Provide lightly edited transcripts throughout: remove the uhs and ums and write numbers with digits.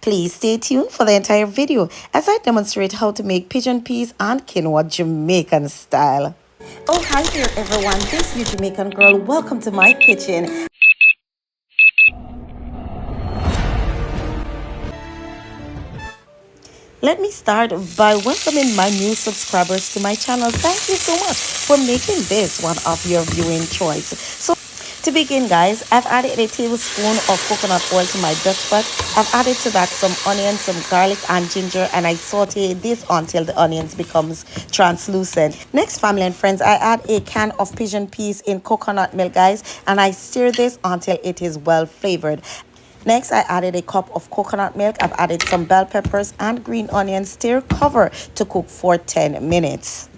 Please stay tuned for the entire video as I demonstrate how to make pigeon peas and quinoa Jamaican style. Oh, hi there everyone, this is your Jamaican girl. Welcome to my kitchen. Let me start by welcoming my new subscribers to my channel. Thank you so much for making this one of your viewing choice. So to begin, guys, I've added a tablespoon of coconut oil to my Dutch pot. I've added to that some onions, some garlic and ginger, and I saute this until the onions becomes translucent. Next, family and friends, I add a can of pigeon peas in coconut milk, guys, and I stir this until it is well flavored. Next, I added a cup of coconut milk. I've added some bell peppers and green onions. Stir, cover to cook for 10 minutes.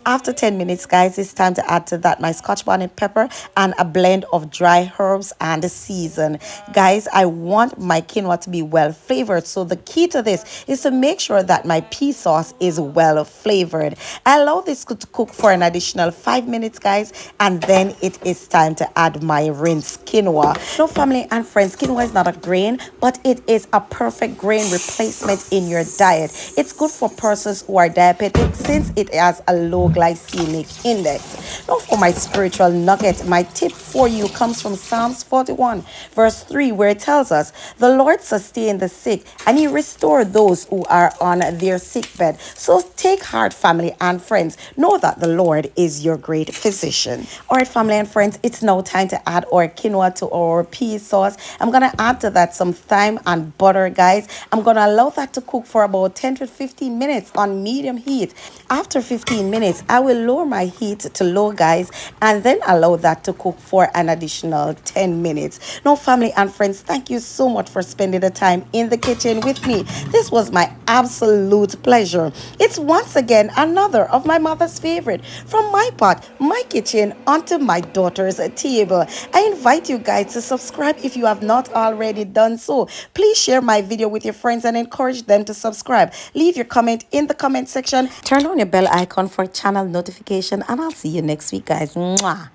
After 10 minutes, guys, it's time to add to that my scotch bonnet pepper and a blend of dry herbs and a season. Guys, I want my quinoa to be well flavored, so the key to this is to make sure that my pea sauce is well flavored. I allow this to cook for an additional 5 minutes, guys, and then it is time to add my rinsed quinoa. No, family and friends, quinoa is not a grain, but it is a perfect grain replacement in your diet. It's good for persons who are diabetic since it has a low glycemic index. Now for my spiritual nugget, my tip for you comes from Psalms 41 verse 3, where it tells us, "The Lord sustain the sick and he restore those who are on their sick bed." So take heart, family and friends. Know that the Lord is your great physician. All right, family and friends, it's now time to add our quinoa to our pea sauce. I'm gonna add to that some thyme and butter, guys. I'm gonna allow that to cook for about 10 to 15 minutes on medium heat. After 15 minutes, I will lower my heat to low, guys, and then allow that to cook for an additional 10 minutes. Now, family and friends, thank you so much for spending the time in the kitchen with me. This was my absolute pleasure. It's once again another of my mother's favorite, from my pot, my kitchen, onto my daughter's table. I invite you guys to subscribe if you have not already done so. Please share my video with your friends and encourage them to subscribe. Leave your comment in the comment section. Turn on your bell icon for channel notification, and I'll see you next week, guys. Mwah.